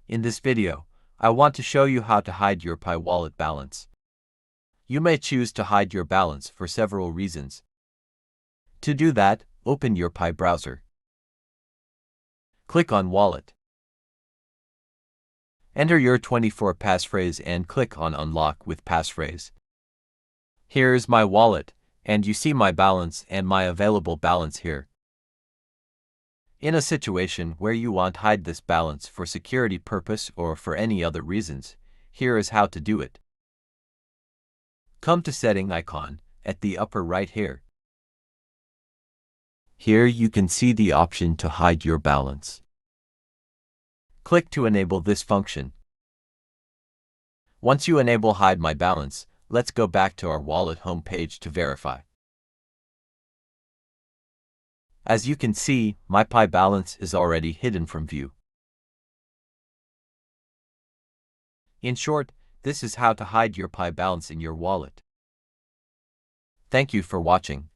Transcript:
In this video, I want to show you how to hide your Pi wallet balance. You may choose to hide your balance for several reasons. To do that, open your Pi browser. Click on Wallet. Enter your 24 passphrase and click on Unlock with passphrase. Here's my wallet, and you see my balance and my available balance here. In a situation where you want to hide this balance for security purpose or for any other reasons, here is how to do it. Come to Setting icon at the upper right here. Here you can see the option to hide your balance. Click to enable this function. Once you enable Hide My Balance, let's go back to our wallet homepage to verify. As you can see, my Pi balance is already hidden from view. In short, this is how to hide your Pi balance in your wallet. Thank you for watching.